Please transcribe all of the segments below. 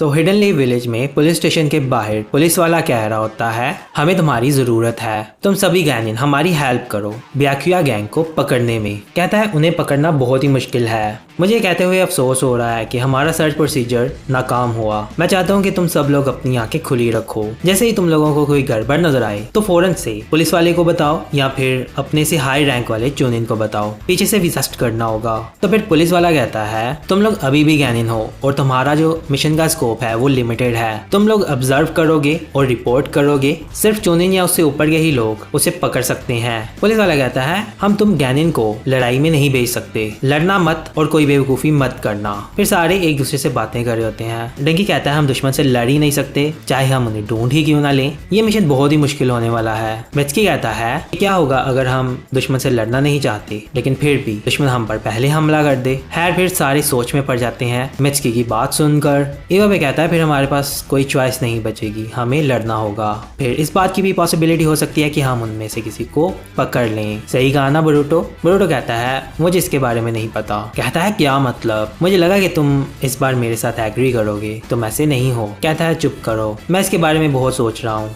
तो hidden leaf village में police station के बाहर पुलिस वाला कह रहा होता है, हमें तुम्हारी जरूरत है, तुम सभी गैनिन हमारी हेल्प करो ब्याकुया गैंग को पकड़ने में। कहता है उन्हें पकड़ना बहुत ही मुश्किल है। मुझे कहते हुए अफसोस हो रहा है कि हमारा सर्च प्रोसीजर नाकाम हुआ। मैं चाहता हूँ कि तुम सब लोग अपनी आंखें खुली रखो। जैसे ही तुम लोगों को कोई गड़बड़ नजर आए तो फौरन से पुलिस वाले को बताओ या फिर अपने से हाई रैंक वाले चोनिन को बताओ। पीछे से विजिट करना होगा। तो फिर पुलिस वाला कहता है, तुम लोग अभी भी गैनिन हो और तुम्हारा जो मिशन का स्कोप है वो लिमिटेड है। तुम लोग ऑब्जर्व करोगे और रिपोर्ट करोगे। सिर्फ चोनिन या उससे ऊपर के ही लोग उसे पकड़ सकते हैं। पुलिस वाला कहता है, हम तुम गैनिन को लड़ाई में नहीं भेज सकते, लड़ना मत और कोई बेवकूफी मत करना। फिर सारे एक दूसरे से बातें कर रहे होते हैं। डंकी कहता है, हम दुश्मन से लड़ ही नहीं सकते, चाहे हम उन्हें ढूंढ ही क्यों ना लें। ये मिशन बहुत ही मुश्किल होने वाला है। मित्सुकी कहता है, क्या होगा अगर हम दुश्मन से लड़ना नहीं चाहते लेकिन फिर भी दुश्मन हम पर पहले हमला कर दे। खैर फिर सारे सोच में पड़ जाते हैं मित्सुकी की बात सुनकर। इवाबे कहता है, फिर हमारे पास कोई चॉइस नहीं बचेगी, हमें लड़ना होगा। फिर इस बात की भी पॉसिबिलिटी हो सकती है कि हम उनमें से किसी को पकड़ लें। सही कहा ना बरूटो? बरूटो कहता है, मुझे इसके बारे में नहीं पता। कहता है, क्या मतलब? मुझे लगा कि तुम इस बार मेरे साथ एग्री करोगे, तुम ऐसे नहीं हो। कहता है, चुप करो, मैं इसके बारे में बहुत सोच रहा हूँ।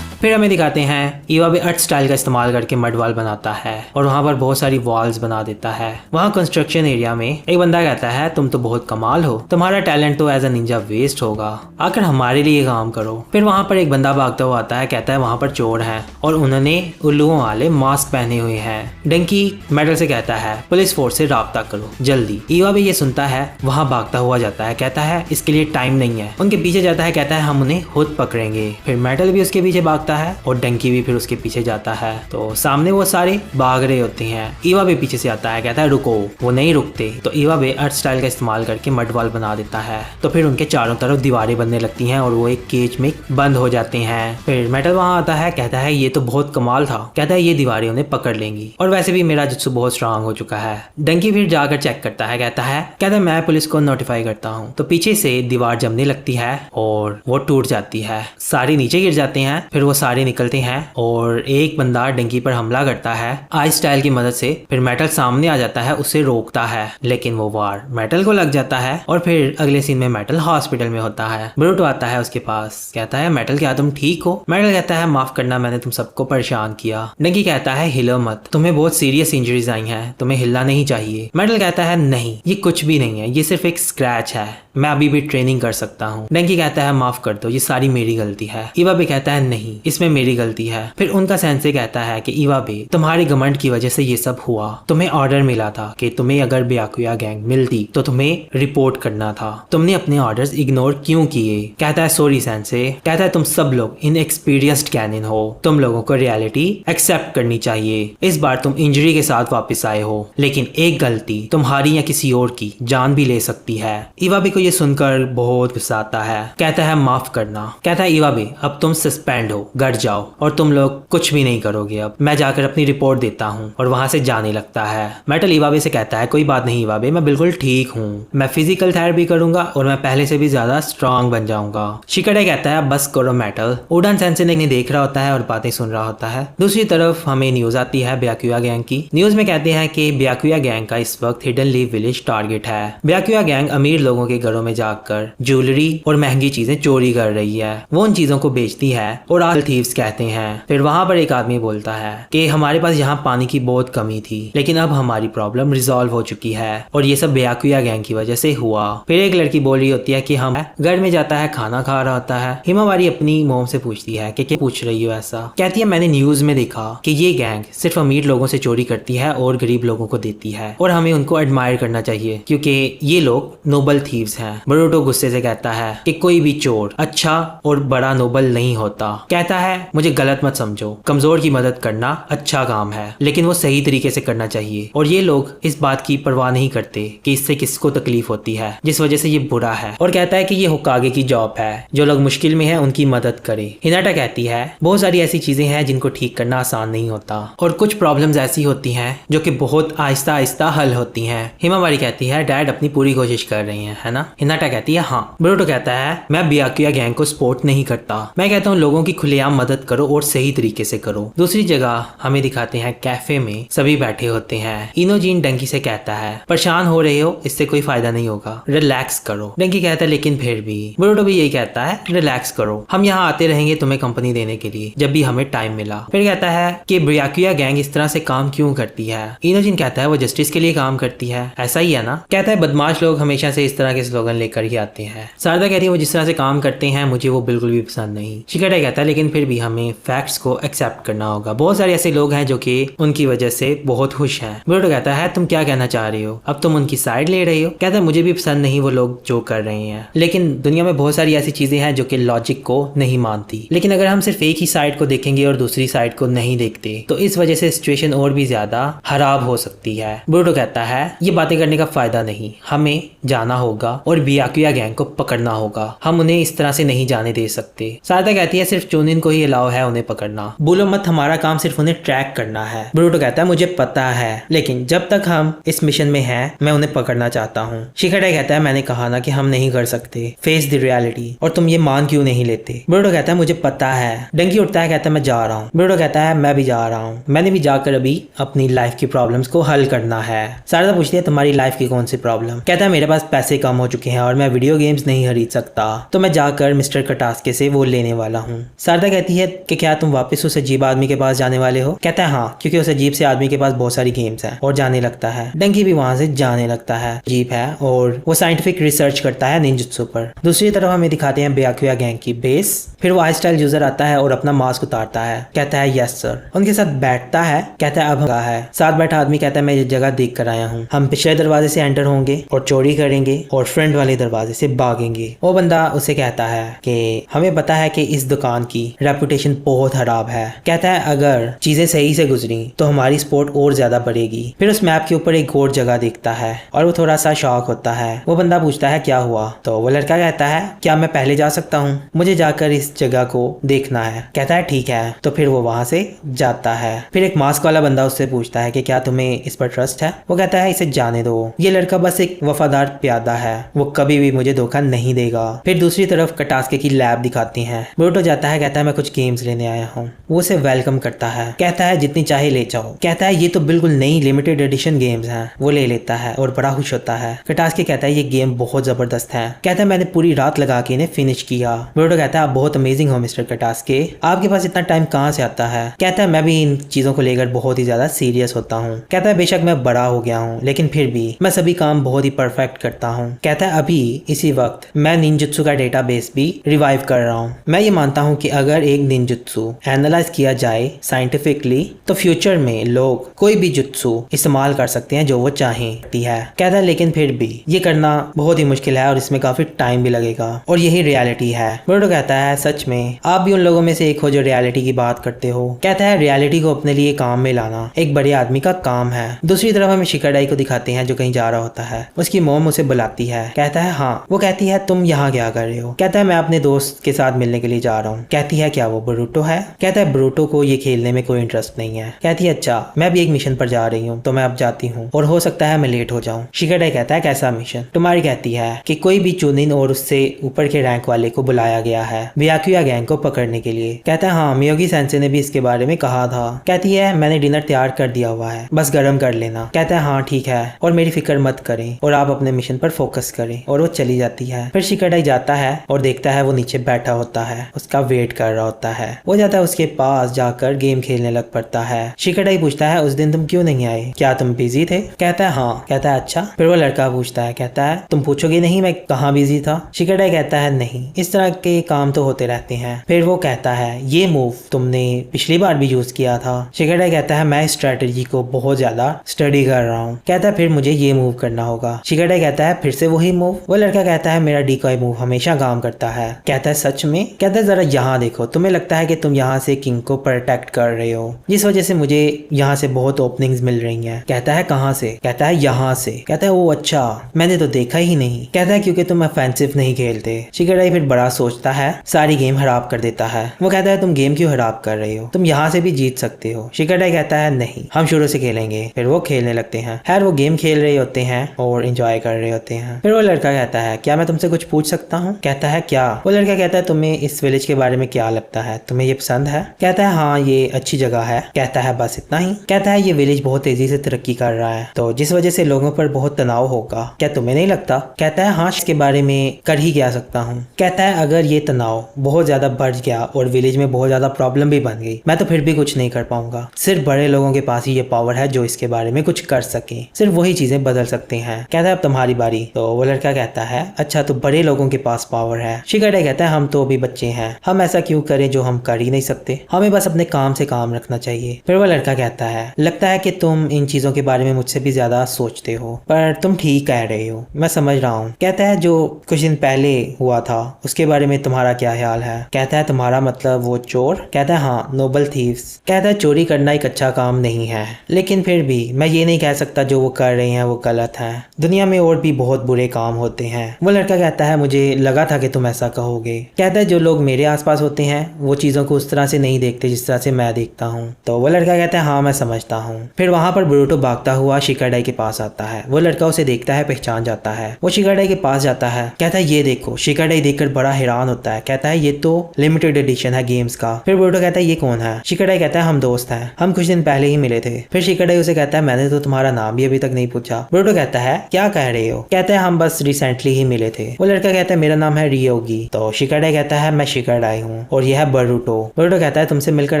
फिर हमें दिखाते हैं इवाबे अर्थ स्टाइल का इस्तेमाल करके मड वॉल बनाता है और वहाँ पर बहुत सारी वॉल्स बना देता है। वहाँ कंस्ट्रक्शन एरिया में एक बंदा कहता है, तुम तो बहुत कमाल हो, तुम्हारा टैलेंट तो एज अ निंजा वेस्ट होगा, आकर हमारे लिए काम करो। फिर वहाँ पर एक बंदा भागता हुआ आता है, कहता है वहाँ पर चोर हैं और उन्होंने उल्लुओं वाले मास्क पहने हुए हैं। डंकी मेटल से कहता है, पुलिस फोर्स से राब्ता करो जल्दी। इवाबे ये सुनता है, वहाँ भागता हुआ जाता है, कहता है इसके लिए टाइम नहीं है। उनके पीछे जाता है, कहता है हम उन्हें खुद पकड़ेंगे। फिर मेटल भी उसके पीछे भागता है और डंकी भी फिर उसके पीछे जाता है। तो सामने वो सारे भाग रहे होते हैं। इवाबे पीछे से आता है, कहता है रुको। वो नहीं रुकते तो इवाबे अर्थ स्टाइल का इस्तेमाल करके मड वॉल बना देता है। तो फिर उनके चारों तरफ दीवारें बनने लगती हैं और वो एक केज में बंद हो जाते हैं। फिर मेटल वहां आता है, कहता है ये तो बहुत कमाल था, कहता है ये दीवारें उन्हें पकड़ लेंगी और वैसे भी मेरा जुत्सु बहुत स्ट्रांग हो चुका है। डंकी फिर जाकर चेक करता है, कहता है मैं पुलिस को नोटिफाई करता हूँ। तो पीछे से दीवार जमने लगती है और वो टूट जाती है। सारे नीचे गिर जाते हैं। फिर वो सारे निकलते हैं और एक बंदा डंकी पर हमला करता है आइस स्टाइल की मदद से। फिर मेटल सामने आ जाता है, उसे रोकता है लेकिन वो वार मेटल को लग जाता है और फिर अगले सीन में मेटल हॉस्पिटल में होता है। ब्रूटो आता है उसके पास, कहता है मेटल क्या तुम ठीक हो? मेटल कहता है माफ करना, मैंने तुम सबको परेशान किया। डंकी कहता है हिलो मत, तुम्हें बहुत सीरियस इंजरीज आई हैं, तुम्हें हिलना नहीं चाहिए। मेटल कहता है नहीं, ये कुछ भी नहीं है, ये सिर्फ एक स्क्रैच है, मैं अभी भी ट्रेनिंग कर सकता हूँ। डंकी कहता है माफ कर दो, ये सारी मेरी गलती है। इवाबे कहता है नहीं, इसमें मेरी गलती है। फिर उनका सेंसे कहता है कि इवाबे तुम्हारे घमंड की वजह से ये सब हुआ, तुम्हें ऑर्डर मिला था कि तुम्हें अगर ब्याकुया गैंग मिलती तो तुम्हें रिपोर्ट करना था, तुमने अपने ऑर्डर्स इग्नोर क्यों किए? कहता है सॉरी सेंसे। कहता है तुम सब लोग इनएक्सपीरियंस्ड कैनिन हो, तुम लोगों को रियलिटी एक्सेप्ट करनी चाहिए। इस बार तुम इंजरी के साथ वापस आए हो लेकिन एक गलती तुम्हारी या किसी और की जान भी ले सकती है। इवाबे को ये सुनकर बहुत गुस्सा आता है, कहता है माफ करना। कहता है इवाबे अब तुम सस्पेंड हो, घर जाओ और तुम लोग कुछ भी नहीं करोगे, अब मैं जाकर अपनी रिपोर्ट देता हूँ। और वहां से जाने लगता है। मेटल इवाबे से कहता है कोई बात नहीं इवाबे, मैं बिल्कुल ठीक हूँ, मैं फिजिकल थेरेपी करूंगा और मैं पहले से भी ज्यादा स्ट्रांग बन जाऊंगा। शिकाडे कहता है बस करो मेटल। उडान सेंसे ने देख रहा होता है और बातें सुन रहा होता है। दूसरी तरफ हमें न्यूज आती है ब्याकुया गैंग की। न्यूज में कहते हैं कि ब्याकुया गैंग का इस वक्त हिडन लीफ विलेज टारगेट है। ब्याकुया गैंग अमीर लोगों के घरों में जाकर ज्वेलरी और महंगी चीजें चोरी कर रही है, वो उन चीजों को बेचती है और आल थीव्स कहते हैं। फिर वहां पर एक आदमी बोलता है कि हमारे पास यहाँ पानी की बहुत कमी थी लेकिन अब हमारी प्रॉब्लम रिजॉल्व हो चुकी है और ये सब ब्याकुया गैंग की वजह से हुआ। फिर एक लड़की बोल रही होती है कि हम घर में जाता है, खाना खा रहा होता है। हिमावारी अपनी मोम से पूछती है कि क्या पूछ रही हो ऐसा? कहती है मैंने न्यूज में देखा कि ये गैंग सिर्फ अमीर लोगों से चोरी करती है और गरीब लोगों को देती है और हमें उनको एडमायर करना चाहिए क्योंकि ये लोग नोबल थीव्स हैं। बरूटो गुस्से से कहता है कि कोई भी चोर अच्छा और बड़ा नोबल नहीं होता। कहता है मुझे गलत मत समझो, कमजोर की मदद करना अच्छा काम है लेकिन वो सही तरीके से करना चाहिए और ये लोग इस बात की परवाह नहीं करते कि इससे किसको तकलीफ होती है, जिस वजह से ये बुरा है। और कहता है कि ये होकागे की जॉब है, जो लोग मुश्किल में हैं उनकी मदद करे। हिनाटा कहती है बहुत सारी ऐसी चीजें हैं जिनको ठीक करना आसान नहीं होता और कुछ प्रॉब्लम्स ऐसी होती हैं जो कि बहुत आहिस्ता आहिस्ता हल होती हैं। हिमावारी कहती है डैड अपनी पूरी कोशिश कर रही है ना? हिनाटा कहती है हाँ। बरूटो कहता है मैं ब्याकुया गैंग को सपोर्ट नहीं करता, मैं कहता हूँ लोगों की खुलेआम यहाँ मदद करो और सही तरीके से करो। दूसरी जगह हमें दिखाते हैं कैफे में सभी बैठे होते हैं। इनोजीन डंकी से कहता है परेशान हो रहे हो, इससे कोई फायदा नहीं होगा, रिलैक्स करो। डंकी कहता है लेकिन फिर भी। बोरुटो भी यही कहता है रिलैक्स करो, हम यहाँ आते रहेंगे तुम्हें कंपनी देने के लिए जब भी हमें टाइम मिला। फिर कहता है कि ब्याकुया गैंग इस तरह से काम क्यों करती है। इनोजीन कहता है वो जस्टिस के लिए काम करती है, ऐसा ही है ना। कहता है बदमाश लोग हमेशा से इस तरह के स्लोगन लेकर ही आते हैं। सारदा कहती है वो जिस तरह से काम करते हैं मुझे वो बिल्कुल भी पसंद नहीं। शिकाडा कहता है लेकिन फिर भी हमें फैक्ट्स को एक्सेप्ट करना होगा, बहुत सारे ऐसे लोग हैं जो कि उनकी वजह से बहुत खुश हैं। बोरुटो कहता है तुम क्या कहना चाह रही हो, अब तुम उनकी साइड ले रही हो। कहता है मुझे भी पसंद नहीं वो लोग जो कर रहे हैं, लेकिन दुनिया में बहुत सारी ऐसी चीजें हैं जो कि लॉजिक को नहीं मानती। लेकिन अगर हम सिर्फ एक ही साइड को देखेंगे और दूसरी साइड को नहीं देखते तो इस वजह से सिचुएशन और भी ज्यादा खराब हो सकती है। बोरुटो कहता है ये बातें करने का फायदा नहीं, हमें जाना होगा और ब्याकुया गैंग को पकड़ना होगा, हम उन्हें इस तरह से नहीं जाने दे सकते। सारदा कहती है सिर्फ चोनिन को ही अलाउ है उन्हें पकड़ना, बोलो मत, हमारा काम सिर्फ उन्हें ट्रैक करना है। बोरुटो कहता है मुझे पता है, लेकिन जब तक हम इस मिशन में हैं मैं उन्हें पकड़ना चाहता हूँ। शिकाडा कहता है मैंने कहा ना कि हम नहीं कर सकते, फेस द रियलिटी, और तुम ये मान क्यों नहीं लेते। बोरुटो कहता है मुझे पता है। डंकी उठता है, कहता है मैं जा रहा हूँ। बोरुटो कहता है मैं भी जा रहा हूँ, मैंने भी जाकर अभी अपनी लाइफ की प्रॉब्लम्स को हल करना है। सारदा पूछती है तुम्हारी लाइफ की कौन सी प्रॉब्लम। कहता है मेरे पास पैसे कम हो चुके हैं और मैं वीडियो गेम्स नहीं खरीद सकता, तो मैं जाकर मिस्टर कटास्के से वो लेने वाला हूँ। सारदा कहती है कि क्या तुम वापस उस अजीब आदमी के पास जाने वाले हो। कहता है हाँ, क्योंकि उस अजीब से आदमी के पास बहुत सारी गेम्स हैं, और जाने लगता है। डंकी भी वहां से जाने लगता है। अजीब है और वो साइंटिफिक रिसर्च करता है निंजुत्सु पर। दूसरी तरफ हमें दिखाते हैं ब्याकुया गैंग की बेस। फिर वो हाई-स्टाइल यूजर आता है और अपना मास्क उतारता है, कहता है यस सर, उनके साथ बैठता है। कहता है अब है साथ बैठा आदमी कहता है मैं ये जगह देख कर आया हूँ, हम पिछले दरवाजे से एंटर होंगे और चोरी करेंगे और फ्रंट वाले दरवाजे से भागेंगे। वो बंदा उसे कहता है कि हमें पता है कि इस दुकान की रेपुटेशन बहुत खराब है। कहता है अगर चीजें सही से गुजरी तो हमारी सपोर्ट और ज्यादा बढ़ेगी। फिर उस मैप के ऊपर एक और जगह दिखता है और वो थोड़ा सा शॉक होता है। वो बंदा पूछता है क्या हुआ, तो वो लड़का कहता है क्या मैं पहले जा सकता हूँ, मुझे जाकर इस जगह को देखना है। कहता है ठीक है, तो फिर वो वहां से जाता है। फिर एक मास्क वाला बंदा उससे पूछता है कि क्या तुम्हें इस पर ट्रस्ट है। वो कहता है इसे जाने दो, ये लड़का बस एक वफादार प्यादा है, वो कभी भी मुझे धोखा नहीं देगा। फिर दूसरी तरफ कटास्के की लैब दिखाती है। बोरुटो जाता है, कहता है मैं कुछ गेम्स लेने आया हूँ। वो उसे वेलकम करता है, कहता है जितनी चाहे ले जाओ। कहता है ये तो बिल्कुल नई लिमिटेड एडिशन गेम्स हैं। वो ले लेता है और बड़ा खुश होता है। कटास्के कहता है ये गेम बहुत जबरदस्त है। कहता है मैंने पूरी रात लगा के इन्हें फिनिश किया। बोरुटो कहता है आप बहुत अमेजिंग हो मिस्टर कटास्के, आपके पास इतना टाइम कहाँ से आता है। कहता है मैं भी इन चीजों को लेकर बहुत ही ज्यादा सीरियस होता हूँ। कहता है बेशक मैं बड़ा हो गया हूँ, लेकिन फिर भी मैं सभी काम बहुत ही परफेक्ट करता हूँ। कहता है अभी इसी वक्त मैं निंजुत्सु का डेटाबेस भी रिवाइव कर रहा हूँ। मैं ये मानता हूँ कि अगर एक निंजुत्सु एनालाइज किया जाए साइंटिफिकली तो फ्यूचर में लोग कोई भी जुत्सु इस्तेमाल कर सकते हैं जो वो चाहें। कहता है लेकिन फिर भी ये करना बहुत ही मुश्किल है और इसमें काफी टाइम भी लगेगा, और यही रियलिटी है। बोरुटो कहता है सच में आप भी उन लोगों में से एक हो जो रियलिटी की बात करते हो। कहता है रियलिटी को अपने लिए काम में लाना एक बड़े आदमी का काम है। दूसरी तरफ हमें शिकाडाई को दिखाते हैं जो कहीं जा रहा होता है। उसकी मोम उसे बुलाती है। कहता है हाँ। वो कहती है तुम यहाँ क्या कर रहे हो। कहता है मैं अपने दोस्त के साथ मिलने के लिए जा रहा हूँ। कहती है क्या वो बोरुटो है। कहता है बोरुटो को ये खेलने में कोई इंटरेस्ट नहीं है। कहती है अच्छा मैं भी एक मिशन पर जा रही हूँ तो मैं अब जाती हूँ और हो सकता है मैं लेट हो जाऊँ। शिकाडाई कहता है कैसा मिशन। तुम्हारी कहती है कि कोई भी चुनिन और उससे ऊपर के रैंक वाले को बुलाया गया है ब्याकुया गैंग को पकड़ने के लिए। कहता है हाँ मियोगी सेंसे ने भी इसके बारे में कहा था। कहती है मैंने डिनर तैयार कर दिया हुआ है, बस गर्म कर लेना। कहता है हाँ ठीक है और मेरी फिक्र मत करें और आप अपने मिशन पर फोकस करें, और वो चली जाती है। फिर शिकाडाई जाता है और देखता है वो नीचे बैठा होता है, उसका वेट कर रहा होता है। वो जाता है उसके पास जाकर गेम खेलने लग पड़ता है। शिकाडाई पूछता है उस दिन तुम क्यों नहीं आए, क्या तुम बिजी थे। कहता है हाँ। कहता है अच्छा। फिर वो लड़का पूछता है, कहता है तुम पूछोगे नहीं मैं कहाँ बिजी था। शिकाडाई कहता है नहीं, इस तरह के काम तो होते रहते हैं। फिर वो कहता है ये मूव तुमने पिछली बार भी यूज किया था। शिकाडाई कहता है मैं स्ट्रेटेजी को बहुत ज्यादा स्टडी कर रहा हूँ। कहता है फिर मुझे ये मूव करना होगा। शिकाडाई कहता है फिर से वही मूव। वो लड़का कहता है मेरा डिकॉय मूव हमेशा काम करता है। कहता है सच में। कहता है जरा यहाँ देखो, तुम्हें लगता है कि तुम यहाँ से किंग को प्रोटेक्ट कर रहे हो, जिस वजह से मुझे यहाँ से बहुत ओपनिंग्स मिल रही हैं। कहता है कहाँ से। कहता है यहाँ से। कहता है वो अच्छा, मैंने तो देखा ही नहीं। कहता है क्योंकि तुम ऑफेंसिव नहीं खेलते। शिकाडाई फिर बड़ा सोचता है, सारी गेम खराब कर देता है। वो कहता है तुम गेम क्यों खराब कर रहे हो, तुम यहाँ से भी जीत सकते हो। शिकाडाई कहता है नहीं, हम शुरू से खेलेंगे। फिर वो खेलने लगते हैं। खैर वो गेम खेल रहे होते हैं और एंजॉय कर रहे होते हैं। फिर वो लड़का कहता है क्या मैं तुमसे कुछ पूछ सकता हूँ। कहता है क्या। वो लड़का कहता है तुम्हें इस विलेज के बारे में क्या लगता है, तुम्हें ये पसंद है? कहता है हाँ ये अच्छी जगह है। कहता है बस इतना ही? कहता है ये विलेज बहुत तेजी से तरक्की कर रहा है तो जिस वजह से लोगों पर बहुत तनाव होगा, क्या तुम्हें नहीं लगता? कहता है हाँ इसके बारे में कर ही क्या सकता हूँ। कहता है अगर ये तनाव बहुत ज्यादा बढ़ गया और विलेज में बहुत ज्यादा प्रॉब्लम भी बन गई, मैं तो फिर भी कुछ नहीं कर पाऊंगा। सिर्फ बड़े लोगों के पास ही ये पावर है जो इसके बारे में कुछ कर सके, सिर्फ वही चीजें बदल सकते हैं। कहता है अब तुम्हारी बारी। तो वो लड़का कहता है अच्छा तो बड़े लोगों के पास पावर है। शिकाडाई कहता है हम तो अभी बच्चे हैं, हम ऐसा क्यों करें जो हम कर ही नहीं सकते, हमें बस अपने काम से काम रखना चाहिए। फिर वो लड़का कहता है लगता है कि तुम इन चीजों के बारे में मुझसे भी ज्यादा सोचते हो, पर तुम ठीक कह रहे हो, मैं समझ रहा हूँ। कहता है जो कुछ दिन पहले हुआ था उसके बारे में तुम्हारा क्या ख्याल है? कहता है तुम्हारा मतलब वो चोर? कहता है हाँ नोबल थीव्स। कहता है चोरी करना एक अच्छा काम नहीं है, लेकिन फिर भी मैं ये नहीं कह सकता जो वो कर रहे हैं वो गलत है, दुनिया में और भी बहुत बुरे काम होते हैं। वो लड़का कहता है मुझे लगा था कि तुम ऐसा कहोगे। कहता है जो लोग मेरे आसपास होते हैं वो चीजों को उस तरह से नहीं देखते जिस तरह से मैं देखता हूँ। तो वो लड़का कहता है हाँ मैं समझता हूँ। फिर वहां पर बोरुटो भागता हुआ शिकाडाई के पास आता है। वो लड़का उसे देखता है, पहचान जाता है। वो शिकाडाई के पास जाता है, कहता है ये देखो। शिकाडाई देखकर बड़ा हैरान होता है, कहता है ये तो लिमिटेड एडिशन है गेम्स का। फिर बोरुटो कहता है ये कौन है? शिकाडाई कहता है हम दोस्त हैं, हम कुछ दिन पहले ही मिले थे। फिर शिकाडाई उसे कहता है मैंने तो तुम्हारा नाम भी अभी तक नहीं पूछा। बोरुटो कहता है क्या कह रहे हो? कहता है हम बस रिसेंटली ही मिले थे। वो लड़का कहता है मेरा नाम है रियोगी। तो शिकाडाई कहता है मैं शिकाडाई हूँ और यह है बोरुटो। बोरुटो कहता है तुमसे मिलकर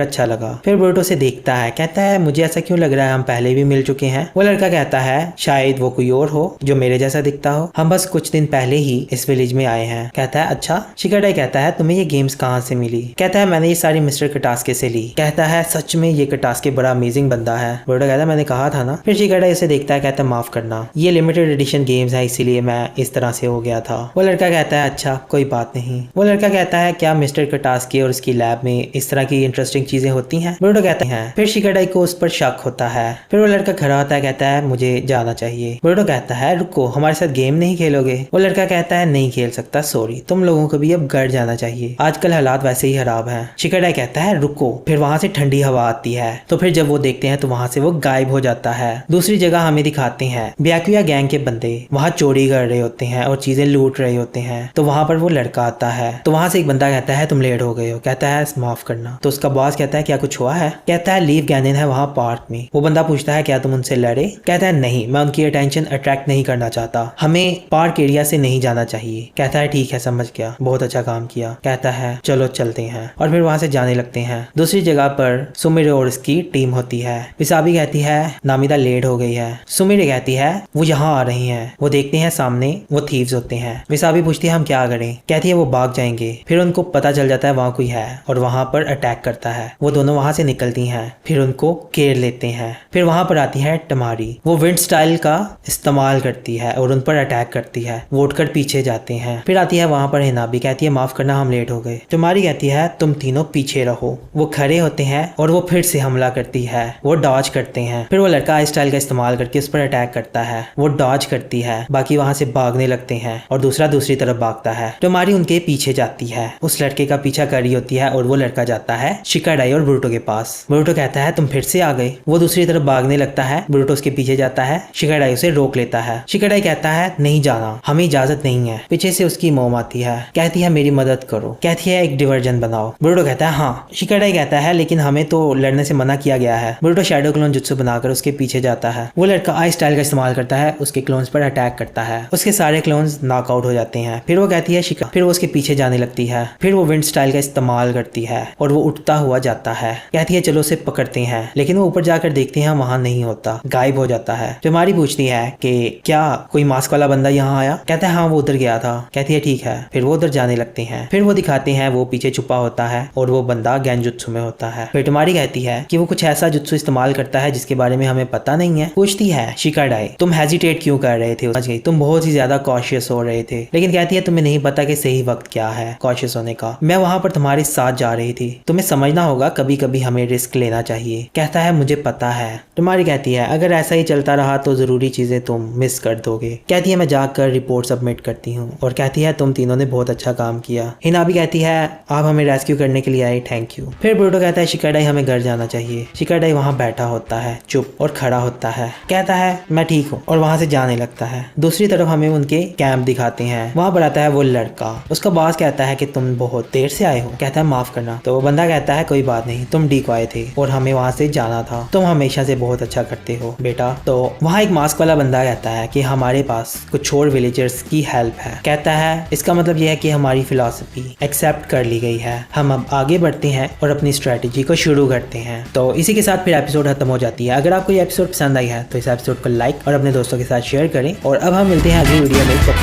अच्छा लगा। फिर बोरुटो से देखता है, कहता है मुझे ऐसा क्यों लग रहा है हम पहले भी मिल चुके हैं। वो लड़का कहता है शायद वो कोई और हो जो मेरे जैसा दिखता हो, हम बस कुछ दिन पहले ही इस विलेज में आए हैं। कहता है अच्छा। शिकाडाई कहता है तुम्हें ये गेम्स कहाँ से मिली? कहता है मैंने ये सारी मिस्टर कटास्के से ली। कहता है सच में ये कटास्के बड़ा अमेजिंग बंदा है। बोरुटो कहता है मैंने कहा था ना। फिर शिकाडाई उसे देखता है, कहता है माफ करना ये लिमिटेड एडिशन गेम्स है इसीलिए मैं इस तरह से हो गया था। वो लड़का कहता है अच्छा कोई बात नहीं। वो लड़का कहता है क्या मिस्टर कटास्के और उसकी लैब में इस तरह की इंटरेस्टिंग चीजें होती हैं? बोरुटो कहते हैं। फिर शिकाडाई को उस पर शक होता है। फिर वो लड़का खड़ा होता है, कहता है मुझे जाना चाहिए। बोरुटो कहता है रुको हमारे साथ गेम नहीं खेलोगे? वो लड़का कहता है नहीं खेल सकता, सॉरी, तुम लोगों को भी अब घर जाना चाहिए, आजकल हालात वैसे ही खराब हैं। शिकाडाई कहता है रुको। फिर वहां से ठंडी हवा आती है तो फिर जब वो देखते हैं तो वहां से वो गायब हो जाता है। दूसरी जगह हमें दिखाते हैं ब्याकुया गैंग के बंदे वहां चोरी कर रहे होते हैं और चीजें लूट रहे होते हैं। तो वहां पर वो लड़का आता है तो वहां से एक बंदा कहता है तुम लेट हो गए हो। कहता है माफ करना। तो उसका बॉस कहता है क्या कुछ हुआ है? कहता है लीव गैनिन है वहां पार्क में। वो बंदा पूछता है क्या तुम उनसे लड़े? कहता है नहीं, मैं उनकी अटेंशन अट्रैक्ट नहीं करना चाहता, हमें पार्क एरिया से नहीं जाना चाहिए। कहता है ठीक है समझ गया, बहुत अच्छा काम किया। कहता है चलो चलते हैं और फिर वहां से जाने लगते हैं। दूसरी जगह पर सुमिरो और उसकी टीम होती है। विसाबी कहती है नामिदा लेट हो गई है। सुमिरे कहती है वो यहाँ आ रही है। वो देखते हैं सामने वो थीव्स होते हैं। विसाबी पूछती है हम क्या करें? कहती है वो भाग जाएंगे। फिर उनको पता चल जाता है वहां कोई है और वहां पर अटैक करता है। वो दोनों वहां से निकलती हैं, फिर उनको घेर लेते हैं। फिर वहां पर आती है टमारी। वो विंड स्टाइल का इस्तेमाल करती है और उन पर अटैक करती है। वो उठकर पीछे जाते हैं। फिर आती है वहां पर हिनाबी, कहती है माफ करना हम लेट हो गए। टमारी कहती है तुम तीनों पीछे रहो। वो खड़े होते हैं और वो फिर से हमला करती है। वो डॉज करते हैं। फिर वो लड़का आई स्टाइल का इस्तेमाल करके उस पर अटैक करता है। वो डॉज करती है, बाकी वहां से भागने लगते हैं और दूसरा दूसरी तरफ भागता है। टमारी उनके पीछे जाती है, उस लड़के का पीछा कर रही होती है और वो लड़का जाता है शिकाडाई और बोरुटो के पास। बोरुटो कहता है तुम फिर से आ गए। वो दूसरी तरफ भागने लगता है। बोरुटो उसके पीछे जाता है। शिकाडाई उसे रोक लेता है। शिकाडाई कहता है नहीं जाना, हमें इजाजत नहीं है। पीछे से उसकी मोम आती है, कहती है मेरी मदद करो। कहती है एक डिवर्जन बनाओ। बोरुटो कहता है हाँ। शिकाडाई कहता है लेकिन हमें तो लड़ने से मना किया गया है। बोरुटो शैडो क्लोन जुत्सु बनाकर उसके पीछे जाता है। वो लड़का आई स्टाइल का इस्तेमाल करता है, उसके क्लोन्स पर अटैक करता है। उसके सारे क्लोन्स नॉकआउट हो जाते हैं। फिर वो कहती है शिका, फिर वो उसके पीछे जाने लगती है। फिर वो विंड स्टाइल का इस्तेमाल करती है और वो उठता हुआ जाता है। कहती है चलो उसे पकड़ते हैं, लेकिन वो ऊपर जाकर देखते हैं वहां नहीं होता, गायब हो जाता है। टमारी पूछती है कि क्या कोई मास्क वाला बंदा यहाँ आया? कहता है हाँ वो उधर गया था। कहती है ठीक है। फिर वो उधर जाने लगते हैं। फिर वो दिखाते हैं वो पीछे छुपा होता है और वो बंदा गैंजुत्सु में होता है। फिर टमारी कहती है कि वो कुछ ऐसा जुत्सु इस्तेमाल करता है जिसके बारे में हमें पता नहीं है। पूछती है शिकाडाई तुम हेजिटेट क्यों कर रहे थे? समझ गई, तुम बहुत ही ज्यादा कॉशियस हो रहे थे। लेकिन कहती है तुम्हें नहीं पता कि सही वक्त क्या है कॉशियस होने का। मैं वहां पर तुम्हारे साथ जा रही थी, तुम्हें समझना होगा कभी कभी हमें रिस्क लेना चाहिए। कहता है मुझे पता है। टमारी कहती है अगर ऐसा ही चलता रहा तो जरूरी चीजें तुम मिस कर दोगे। कहती है मैं जाकर रिपोर्ट सबमिट करती हूँ और कहती है तुम तीनों ने बहुत अच्छा काम किया। हिनाबी कहती है आप हमें रेस्क्यू करने के लिए आए, थैंक यू। फिर बोरुटो कहता है शिकाडाई हमें घर जाना चाहिए। शिकाडाई वहां बैठा होता है चुप और खड़ा होता है, कहता है मैं ठीक हूँ और वहां से जाने लगता है। दूसरी तरफ हमें उनके कैंप दिखाते हैं। वहां पर आता है वो लड़का। उसका बॉस कहता है कि तुम बहुत देर से आए हो? कहता है माफ करना। तो वो बंदा कहता है कोई बात नहीं, तुम डिकॉय थे और हमें वहाँ से जाना था, तुम हमेशा से बहुत अच्छा करते हो बेटा। तो वहाँ एक मास्क वाला बंदा कहता है कि हमारे पास कुछ और विलेजर्स की हेल्प है। कहता है इसका मतलब यह है कि हमारी फिलॉसफी एक्सेप्ट कर ली गई है, हम अब आगे बढ़ते हैं और अपनी स्ट्रेटेजी को शुरू करते हैं। तो इसी के साथ फिर एपिसोड खत्म हो जाती है। अगर आपको ये एपिसोड पसंद आई है तो इस एपिसोड को लाइक और अपने दोस्तों के साथ शेयर करें और अब हम मिलते हैं अगली वीडियो में।